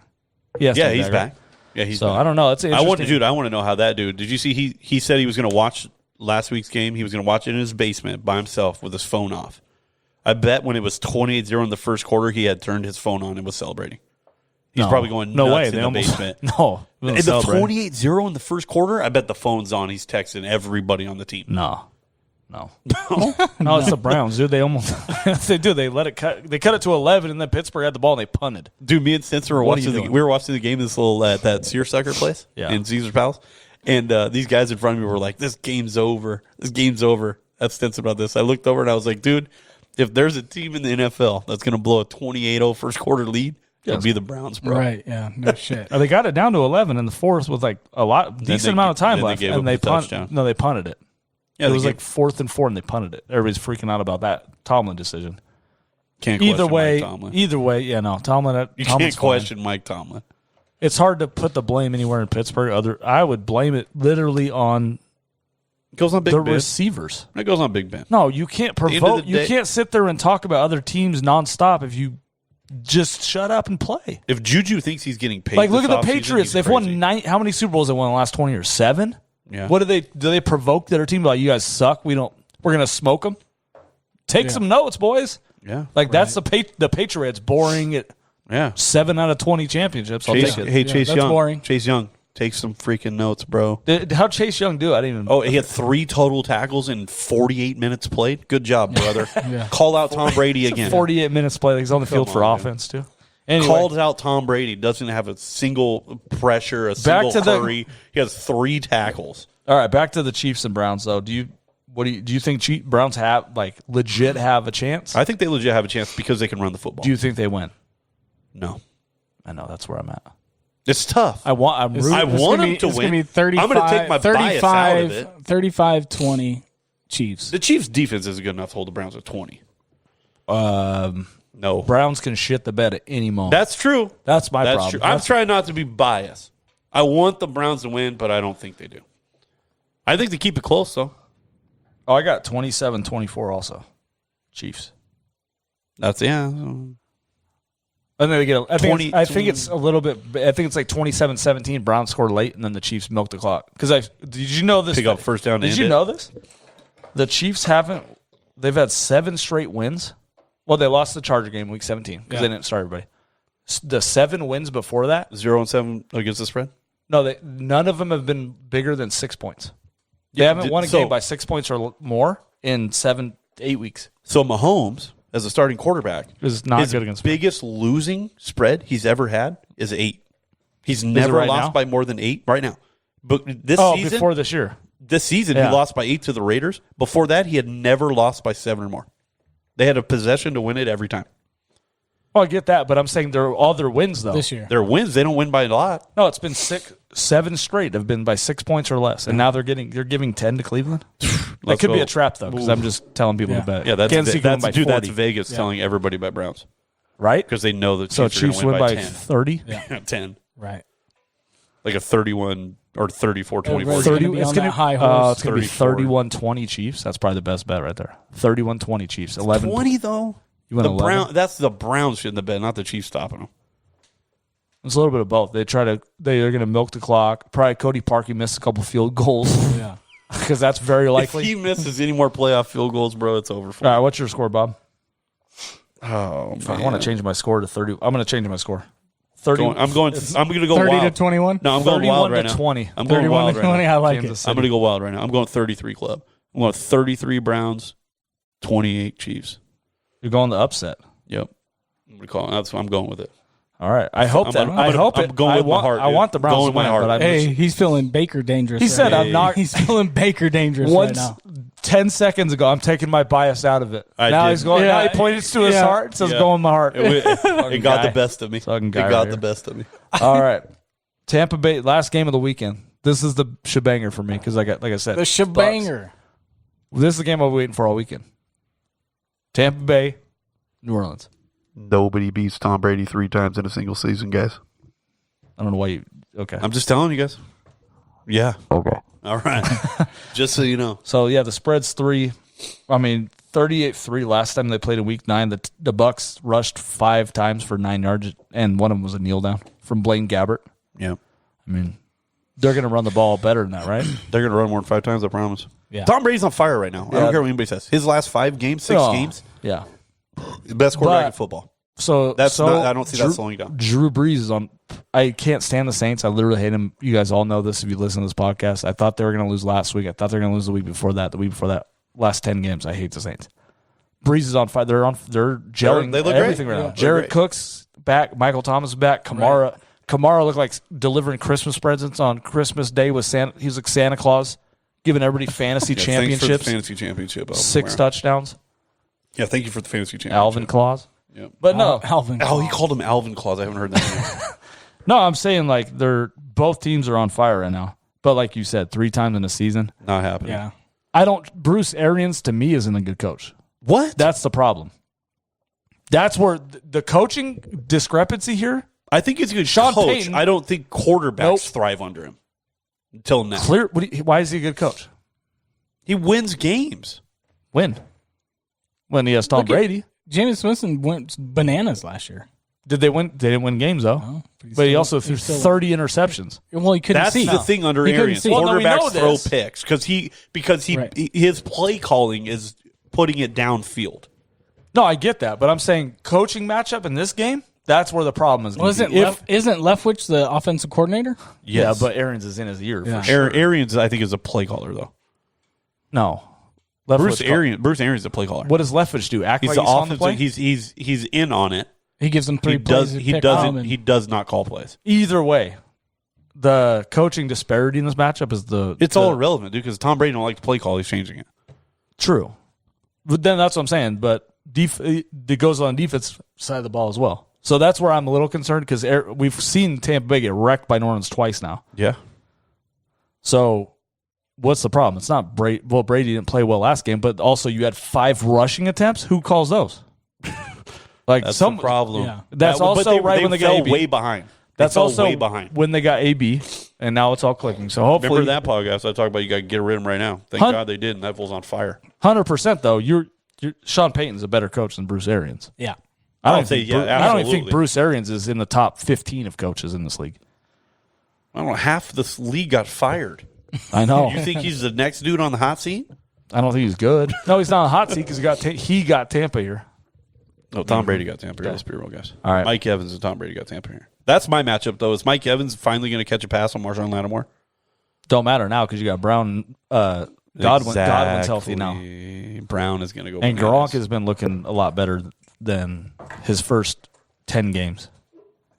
He's back. Yeah, he's back. I don't know. It's interesting. I want to know how that dude. Did you see he said he was going to watch last week's game. He was going to watch it in his basement by himself with his phone off. I bet when it was 28-0 in the first quarter, he had turned his phone on and was celebrating. He's probably going nuts in the basement. No. And the 28-0 in the first quarter, I bet the phone's on. He's texting everybody on the team. No, it's the Browns, dude. They almost they do. They let it cut. They cut it to 11, and then Pittsburgh had the ball and they punted. Dude, me and Spencer were watching the game this little at that seersucker place in Caesar's Palace, and these guys in front of me were like, "This game's over. This game's over." That's Spencer about this. I looked over and I was like, "Dude, if there's a team in the NFL that's going to blow a 28-0 first quarter lead, it'll be the Browns, bro." Right? Yeah. No shit. They got it down to 11 in the fourth with like decent amount of time left, and they punted it. Yeah, it was like 4th and 4, and they punted it. Everybody's freaking out about that Tomlin decision. Can't question Mike Tomlin. Either way, Tomlin. You can't question Mike Tomlin. It's hard to put the blame anywhere in Pittsburgh. I would blame it literally on receivers. It goes on Big Ben. No, you can't provoke. You can't sit there and talk about other teams nonstop if you just shut up and play. If Juju thinks he's getting paid, look at the Patriots. They've won 9. How many Super Bowls have they won in the last 20 years? 7. Yeah. What do they provoke their team? Like, you guys suck. We're gonna smoke them. Take some notes, boys. Yeah. That's the Patriots boring at 7 out of 20 championships. I'll take it. Hey, Chase Young. Boring. Chase Young. Take some freaking notes, bro. How'd Chase Young do? I didn't even. Oh, he had 3 total tackles in 48 minutes played. Good job, brother. Call out Tom Brady again. 48 minutes played. He's on the field for offense, too. Anyway. Called out Tom Brady. Doesn't have a single pressure, a single hurry. He has 3 tackles. All right, back to the Chiefs and Browns, though. Do you think Browns legit have a chance? I think they legit have a chance because they can run the football. Do you think they win? No. I know. That's where I'm at. It's tough. I want them to win. It's going to be 35, I'm going to take my bias out of it. 35-20 Chiefs. The Chiefs' defense isn't good enough to hold the Browns at 20. No. Browns can shit the bed at any moment. That's true. That's my problem. True. I'm trying not to be biased. I want the Browns to win, but I don't think they do. I think they keep it close, though. Oh, I got 27-24 also. Chiefs. I And then they get. I think 20 it's a little bit. I think it's like 27-17. Browns score late, and then the Chiefs milk the clock. Because did you know this? Pick up first down. Did you know this? The Chiefs haven't. They've had 7 straight wins. Well, they lost the Charger game week 17 because they didn't start everybody. The 7 wins before that, 0-7 against the spread. No, none of them have been bigger than 6 points. They haven't won a game by 6 points or more in 7 to 8 weeks. So Mahomes, as a starting quarterback, is not good against biggest losing spread he's ever had is 8. He's never lost by more than 8 right now. But this season, before this year, he lost by 8 to the Raiders. Before that, he had never lost by 7 or more. They had a possession to win it every time. Oh, I get that, but I'm saying all their wins though this year. Their wins, they don't win by a lot. No, it's been 7 straight have been by 6 points or less, and now they're giving 10 to Cleveland. That could be a trap though, because I'm just telling people to bet. Yeah, that's that's Vegas telling everybody about Browns, right? Because they know the Chiefs win by 10. 30. Yeah, 10, Right? like a 31 or 34, 24. It's going to be on that high horse. It's going to be 31-20 Chiefs. That's probably the best bet right there. 31-20 Chiefs. 11 20 though. You win 11? That's the Browns shooting the bet, not the Chiefs stopping them. It's a little bit of both. They're going to milk the clock. Probably Cody Parkey missed a couple field goals. Yeah. Because that's very likely. If he misses any more playoff field goals, bro, it's over for him. All right, what's your score, Bob? Oh, man. I want to change my score to 30. I'm going to change my score. 30. I'm going to go 30 wild. to 21? No, I'm going wild right now. 20. I'm going 31 wild to right 20, now. I like Kansas it. I'm going to go wild right now. I'm going 33 club. I'm going 33 Browns, 28 Chiefs. You're going the upset. Yep. That's what I'm going with it. All right. I hope that. I'm going with my heart. I want the Browns Going to with my win, heart. but Hey, he's feeling Baker dangerous. He right said now. I'm not. He's feeling Baker dangerous Once, right now. 10 seconds ago, I'm taking my bias out of it. Now He's going. Yeah. Now he points to his heart. Says, "Go in my heart." It got the best of me. Fucking It guy got right the here. best of me. All right. Tampa Bay, last game of the weekend. This is the shebanger for me because like I said, The shebanger. Bucs. This is the game I've been waiting for all weekend. Tampa Bay, New Orleans. Nobody beats Tom Brady 3 times in a single season, guys. I don't know why you. Okay. I'm just telling you guys. Yeah. Okay. All right. Just so you know. So yeah, the spread's 3. I mean, 38-3 last time they played in Week 9. The Bucs rushed 5 times for 9 yards, and one of them was a kneel down from Blaine Gabbert. Yeah. I mean, they're going to run the ball better than that, right? They're going to run more than 5 times, I promise. Yeah. Tom Brady's on fire right now. I don't care what anybody says. His last 5 games, 6 games, Yeah. the best quarterback in football. So I don't see that slowing down. Drew Brees is on. I can't stand the Saints. I literally hate him. You guys all know this if you listen to this podcast. I thought they were going to lose last week. I thought they were going to lose the week before that. The week before that. Last 10 games. I hate the Saints. Brees is on fire. They're gelling. They look everything great. right now. Yeah, Jared Cook's back. Michael Thomas is back. Kamara. Right. Kamara looked like delivering Christmas presents on Christmas Day with Santa. He was like Santa Claus, giving everybody fantasy championships. Thanks for the fantasy championship. 6 touchdowns. Yeah, thank you for the fantasy championship. Alvin Claus. Yep. But no, Alvin. Oh, he called him Alvin Claus. I haven't heard that. No, I'm saying like both teams are on fire right now. But like you said, 3 times in a season. Not happening. Yeah. Bruce Arians to me isn't a good coach. What? That's the problem. That's where the coaching discrepancy here. I think he's a good Sean coach. Payton. I don't think quarterbacks thrive under him until now. Why is he a good coach? He wins games. When he has Tom Brady. Jameis Winston went bananas last year. Did they win? They didn't win games though. No, but he also threw 30 interceptions. Well, he couldn't That's see. the thing under He couldn't Arians. see. Well, no, we know Quarterbacks throw this. picks because his play calling is putting it downfield. No, I get that, but I'm saying coaching matchup in this game. That's where the problem is. Isn't Leftwich the offensive coordinator? Yeah, but Arians is in his ear. Yeah. For sure. Arians, I think, is a play caller though. No, Bruce Arians is a play caller. What does Leftwich do? Act He's like the he's on the offensive. play? He's in on it. He gives them 3 plays. He does not call plays. Either way, the coaching disparity in this matchup is It's all irrelevant, dude. Because Tom Brady don't like to play call. He's changing it. True, but then that's what I'm saying. But it goes on defense side of the ball as well. So that's where I'm a little concerned because we've seen Tampa Bay get wrecked by New Orleans twice now. Yeah. So what's the problem? It's not Brady. Well, Brady didn't play well last game, but also you had 5 rushing attempts. Who calls those? Like That's the problem. Yeah. That's also right when they got fell AB. way behind. That's also way behind. when they got AB, and now it's all clicking. So hopefully, Remember that podcast I talked about? You got to get rid of him right now. Thank God they did, and that fool's on fire. 100% though. Sean Payton's a better coach than Bruce Arians. Yeah. I don't absolutely. think Bruce Arians is in the top 15 of coaches in this league. I don't know. Half this league got fired. I know. You think he's the next dude on the hot seat? I don't think he's good. No, he's not on the hot seat because he got Tampa here. No, Tom Brady got Tampa here. Let's be real, guys. All right. Mike Evans and Tom Brady got Tampa here. That's my matchup, though. Is Mike Evans finally going to catch a pass on Marshawn Lattimore? Don't matter now because you got Brown. Godwin's healthy now. Brown is going to go. And Gronk has been looking a lot better than his first 10 games.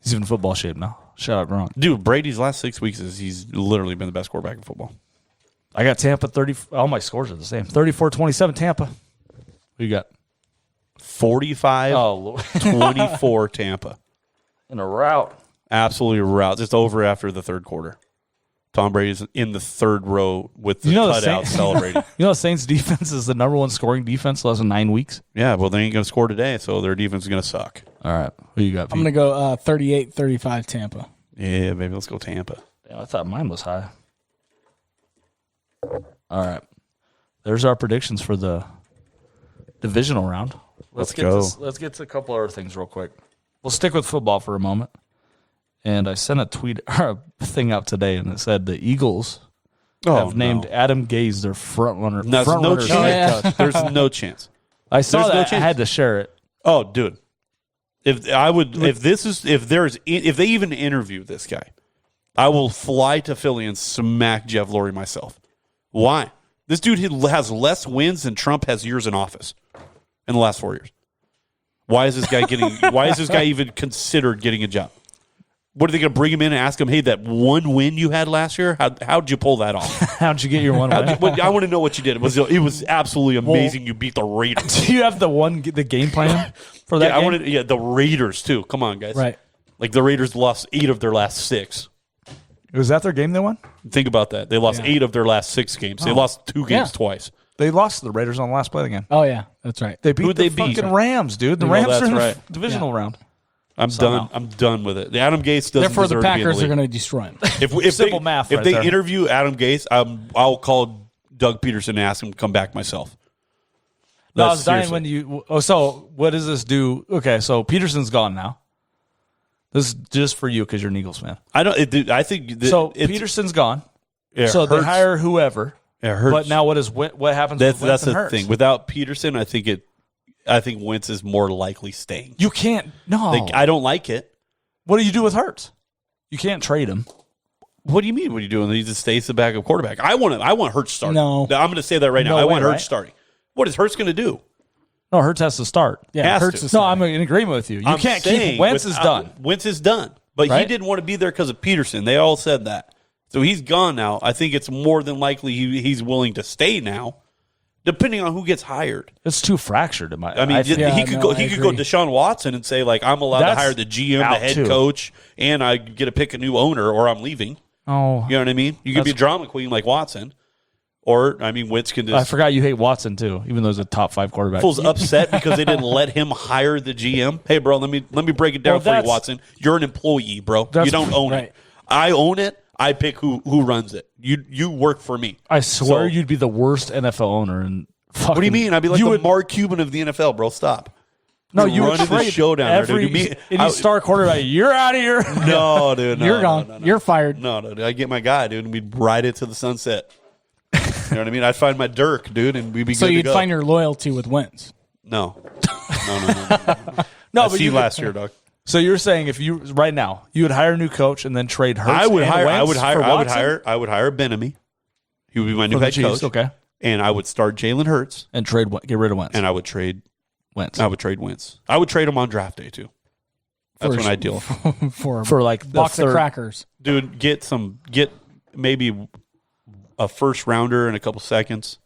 He's in football shape now. Shout out Gronk. Dude, Brady's last 6 weeks he's literally been the best quarterback in football. I got Tampa 30. All my scores are the same. 34-27 Tampa. Who you got? 45-24 Tampa. In a rout. Absolutely a rout. Just over after the third quarter. Tom Brady's in the third row with the cutout celebrating. You know, the Saints' defense is the number one scoring defense the last 9 weeks. Yeah, well, they ain't going to score today, so their defense is going to suck. All right. Who you got, Pete? I'm going to go 38-35 Tampa. Yeah, maybe let's go Tampa. Yeah, I thought mine was high. All right. There's our predictions for the divisional round. Let's go. Let's get to a couple other things real quick. We'll stick with football for a moment. And I sent a tweet or a thing out today, and it said the Eagles have named Adam Gase their front runner. There's no chance. There's no chance. I saw that. I had to share it. Oh, dude. If they even interview this guy, I will fly to Philly and smack Jeff Lurie myself. Why? This dude has less wins than Trump has years in office in the last 4 years. Why is this guy even considered getting a job? What are they going to bring him in and ask him, hey, that one win you had last year, how'd you pull that off? How'd you get your one win? I want to know what you did. It was absolutely amazing. You beat the Raiders. Do you have the game plan for that game? The Raiders, too. Come on, guys. Right. Like the Raiders lost 8 of their last 6. Was that their game they won? Think about that. They lost 8 of their last 6 games. They lost 2 games twice. They lost to the Raiders on the last play of the game. Oh, yeah. That's right. They beat the fucking Rams, dude. The Rams are in the divisional round. I'm done. I'm done with it. The Adam Gase doesn't Therefore, deserve the Packers to be in the are going to destroy him. If Simple math. If they interview Adam Gase, I'll call Doug Peterson and ask him to come back myself. No, I was dying when you. Oh, so what does this do? Okay, so Peterson's gone now. This is just for you because you're an Eagles fan. I think Peterson's gone. So they hire whoever. It hurts. But now what happens? With Wentz that's and the Hurts? thing. Without Peterson, I think Wentz is more likely staying. You can't. No, I don't like it. What do you do with Hurts? You can't trade him. What do you mean? What are you doing? He just stays the backup quarterback. I want Hurts starting. No, I'm going to say that right now. I want Hurts starting. What is Hurts going to do? No, Hurts has to start. Yeah, Hurts is. No, I'm in agreement with you. You can't keep Wentz is done. Wentz is done. But he didn't want to be there because of Peterson. They all said that. So he's gone now. I think it's more than likely he's willing to stay now, depending on who gets hired. It's too fractured. He could go Deshaun Watson and say, like, I'm allowed to hire the GM, the head coach, and I get to pick a new owner, or I'm leaving. Oh, you know what I mean? You could be a drama queen like Watson. Or, Wentz can just... I forgot you hate Watson, too, even though he's a top 5 quarterback. Fool's upset because they didn't let him hire the GM. Hey, bro, let me break it down for you, Watson. You're an employee, bro. You don't own it. I own it. I pick who runs it. You work for me. I swear you'd be the worst NFL owner. And what do you mean? I'd be like the Mark Cuban of the NFL, bro. Stop. No, you would trade the show down there, dude. Any star quarterback, you're out of here. No, dude. No, you're gone. No. You're fired. No, dude. I get my guy, dude, and we'd ride it to the sunset. You know what I mean? I'd find my Dirk, dude, and we'd be so good you'd to go. find your loyalty with Wentz. No. No, but you last year, dog. So you're saying if you right now you would hire a new coach and then trade Hurts? I would hire Ben-Ami. He would be my new head coach. Okay. And I would start Jalen Hurts and get rid of Wentz. And I would trade Wentz. I would trade him on draft day too. That's when I deal for like box of crackers. Dude, get maybe a first rounder in a couple seconds.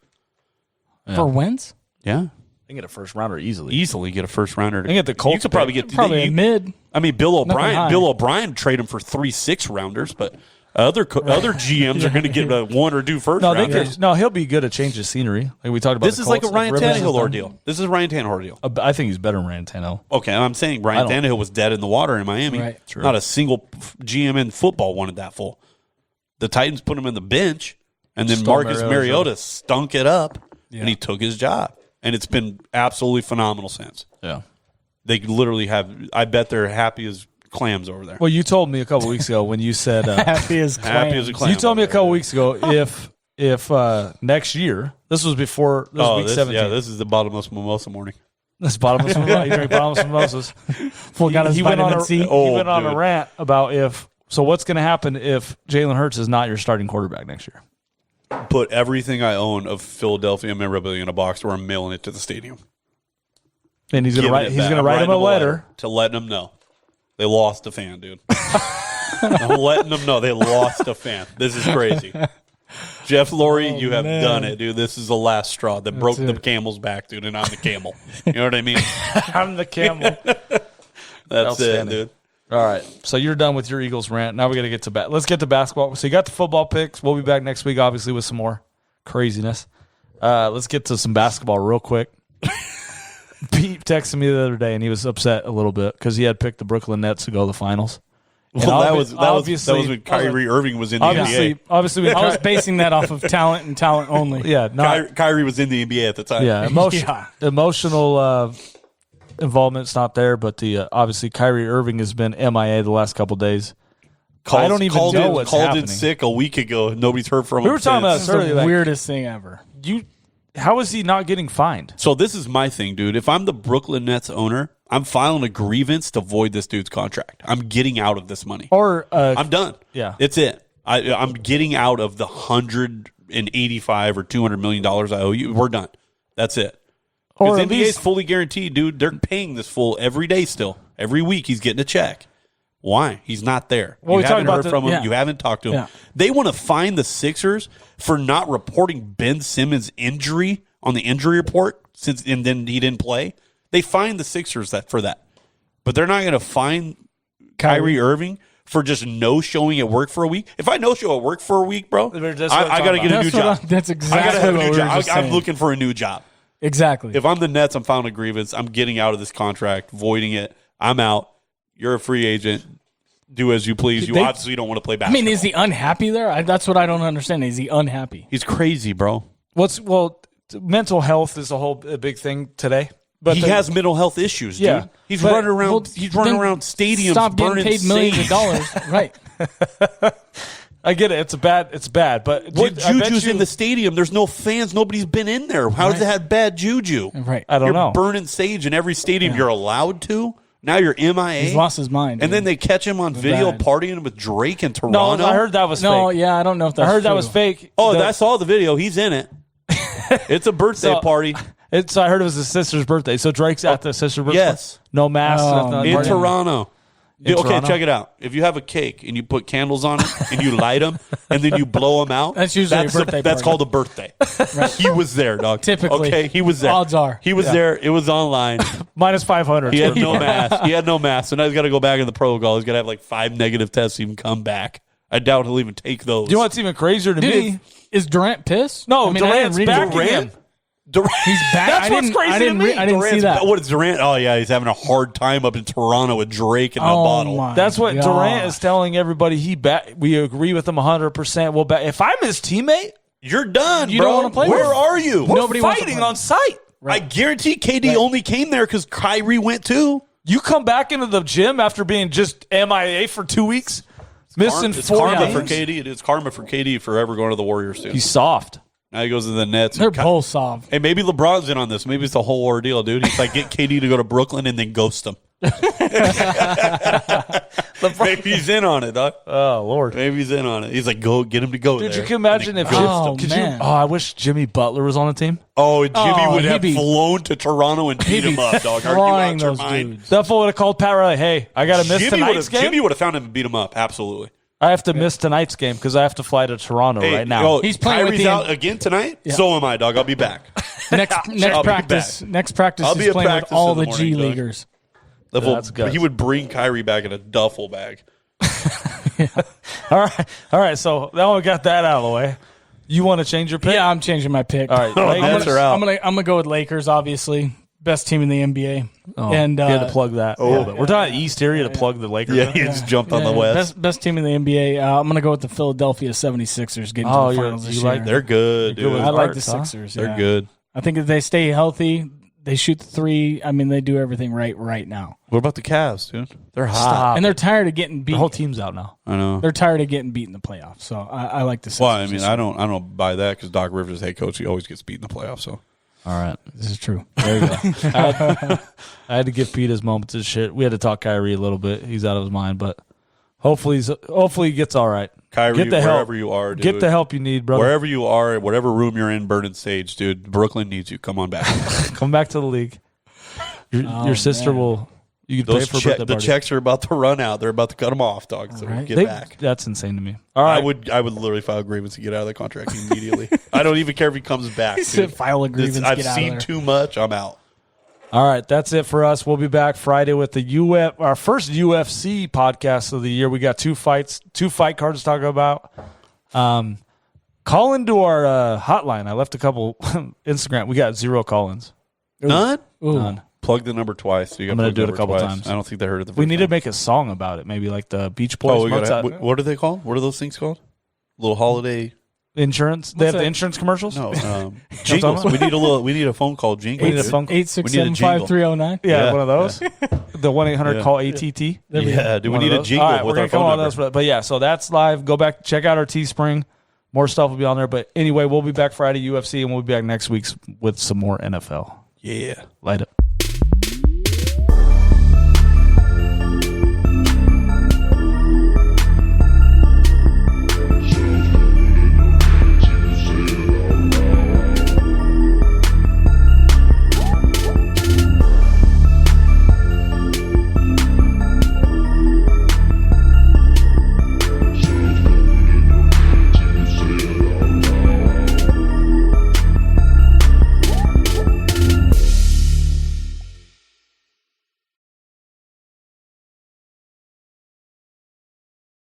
Yeah. For Wentz? Yeah. They can get a first rounder easily. Easily get a first rounder. They get the Colts. You could probably get a mid. Bill O'Brien trade him for 3 6-rounders, but other GMs are going to get a 1 or 2 first rounders. He'll be good at changing scenery. Like we talked about. This is like a Ryan Tannehill ordeal. This is a Ryan Tannehill ordeal. I think he's better than Ryan Tannehill. Okay, I'm saying Ryan Tannehill was dead in the water in Miami. Right. True. Not a single GM in football wanted that full. The Titans put him in the bench, and then Marcus Mariota stunk it up, and he took his job. And it's been absolutely phenomenal since. Yeah. They literally have. I bet they're happy as clams over there. Well, you told me a couple weeks ago when you said happy as a clam. You told me a couple weeks ago if next year, this was before week 17. Yeah, this is the bottomless mimosa morning. This bottomless mimosa. You drink bottomless mimosas. He went on a rant about what's going to happen if Jalen Hurts is not your starting quarterback next year. Put everything I own of Philadelphia memorabilia in a box where I'm mailing it to the stadium. And he's going to write him a letter to let them know they lost a fan, dude. I'm letting them know they lost a fan. This is crazy. Jeff Lurie, you have done it, dude. This is the last straw that broke the camel's back, dude, and I'm the camel. You know what I mean? I'm the camel. That's it, dude. All right, so you're done with your Eagles rant. Now we got to get to let's get to basketball. So you got the football picks. We'll be back next week, obviously, with some more craziness. Let's get to some basketball real quick. Pete texted me the other day, and he was upset a little bit because he had picked the Brooklyn Nets to go to the finals. Well, that was when Kyrie Irving was in the NBA. Obviously, I was basing that off of talent and talent only. Yeah, Kyrie was in the NBA at the time. Yeah, emotional involvement's not there, but obviously Kyrie Irving has been MIA the last couple of days. I don't even know what's happening. Called in sick a week ago. Nobody's heard from him. We were talking about this is the weirdest thing ever. How is he not getting fined? So this is my thing, dude. If I'm the Brooklyn Nets owner, I'm filing a grievance to void this dude's contract. I'm getting out of this money. Or I'm done. Yeah, it's it. I'm getting out of the $185 or $200 million I owe you. We're done. That's it. Because the NBA is fully guaranteed, dude. They're paying this fool every day still. Every week he's getting a check. Why? He's not there. Well, you haven't heard from him. Yeah. You haven't talked to him. Yeah. They want to fine the Sixers for not reporting Ben Simmons' injury on the injury report and then he didn't play. They fined the Sixers for that. But they're not going to fine Kyrie Irving for just no showing at work for a week. If I no show at work for a week, bro, I got to get a new job. That's exactly what we were just saying. I'm looking for a new job. Exactly. If I'm the Nets, I'm filing a grievance. I'm getting out of this contract, voiding it. I'm out. You're a free agent. Do as you please. You obviously don't want to play basketball. I mean, is he unhappy there? That's what I don't understand. Is he unhappy? He's crazy, bro. Mental health is a big thing today. But he has mental health issues, dude. Yeah, he's running around. He's running around stadiums, stop getting paid millions of dollars. Right. I get it. It's bad. But what juju's in the stadium? There's no fans. Nobody's been in there. How does it have bad juju? Right. I don't know. You're burning sage in every stadium you're allowed to. Now you're MIA. He's lost his mind. And then they catch him on video partying with Drake in Toronto. No, I heard that was fake. No, yeah, I don't know if that's I heard true. That was fake. Oh, I saw the video. He's in it. It's a birthday party. I heard it was his sister's birthday. So Drake's at the sister's birthday. Yes. No mask. In Toronto. Okay, check it out. If you have a cake and you put candles on it and you light them and then you blow them out, that's usually a birthday that's called a birthday. Right. He was there, dog. Typically. Okay, he was there. Odds are. He was there. It was online. Minus 500. He had no mask. So now he's got to go back in the protocol. He's got to have like 5 negative tests to even come back. I doubt he'll even take those. Do you know what's even crazier to me? Is Durant pissed? No, Durant's backing him. He's back. That's what's crazy to me. I didn't see that. What is Durant? Oh, yeah, he's having a hard time up in Toronto with Drake in a bottle. That's what Durant is telling everybody. We agree with him 100%. Well, if I'm his teammate, you're done, you bro. don't want to play. Where are you? We're fighting on site. Right. I guarantee KD only came there because Kyrie went too. You come back into the gym after being just MIA for 2 weeks, missing 4 games. For KD. It is karma for KD forever going to the Warriors too. He's soft. Now he goes to the Nets. They're both soft. Hey, maybe LeBron's in on this. Maybe it's the whole ordeal, dude. He's like, get KD to go to Brooklyn and then ghost him. Maybe he's in on it, dog. Oh, Lord. Maybe he's in on it. He's like, go get him to go there. Dude, you can imagine if I wish Jimmy Butler was on the team. Oh, Jimmy would have flown to Toronto and beat him up, dog. Flying those dudes. That fool would have called Pat Riley, hey, I got to miss tonight's game. Jimmy would have found him and beat him up, absolutely. I have to miss tonight's game because I have to fly to Toronto right now. He's playing Kyrie's out again tonight? Yeah. So am I, dog. I'll be back. Next practice. Next practice is playing with all the G Leaguers. That's good. He would bring Kyrie back in a duffel bag. All right. So now we got that out of the way. You want to change your pick? Yeah, I'm changing my pick. All right, Nets are out. I'm gonna go with Lakers. Obviously, best team in the NBA. And you had to plug that. We're talking East area to plug the Lakers. Yeah, he just jumped on the West. Best team in the NBA. I'm gonna go with the Philadelphia 76ers. Getting to the finals this year. They're good, dude. I like the Sixers. They're good. I think if they stay healthy, They shoot the three. I mean, they do everything right now. What about the Cavs, dude? They're hot. Stop. And they're tired of getting beat. The whole team's out now. I know. They're tired of getting beat in the playoffs. So I like to say. Well, I mean, I don't buy that because Doc Rivers, head coach, he always gets beat in the playoffs. So, all right, this is true. there you go. I had to give Pete his moments of shit. We had to talk Kyrie a little bit. He's out of his mind, but hopefully he gets all right. Kyrie, get the wherever help. you are, dude. Get the help you need, brother. Wherever you are, whatever room you're in, burning sage, dude. Brooklyn needs you. Come on back. Come back to the league. Your sister will. You can pay for a birthday the party. checks are about to run out. They're about to cut them off, dog. So right. get back. That's insane to me. All right, I would literally file a grievance to get out of the contract immediately. I don't even care if he comes back. Dude. File a grievance. I've get out seen of too much. I'm out. All right, that's it for us. We'll be back Friday with our first UFC podcast of the year. We got two fight cards to talk about. Call into our hotline. I left a couple Instagram. We got 0 call-ins. None? None. Plug the number twice. So I'm going to do it a couple twice. times. I don't think they heard it the first We need to time. make a song about it, maybe like the Beach Boys. What are they called? What are those things called? Little holiday insurance. They have that? the insurance commercials? No, jingles. We need a phone call jingle. We need a phone. 867-5309. Yeah, one of those. The 1-800 call ATT. Yeah, do we One need of a those? jingle All right, with we're our gonna come phone on number? those, but yeah, so that's live. Go back, check out our Teespring. More stuff will be on there. But anyway, we'll be back Friday UFC, and we'll be back next week with some more NFL. Yeah. Light up.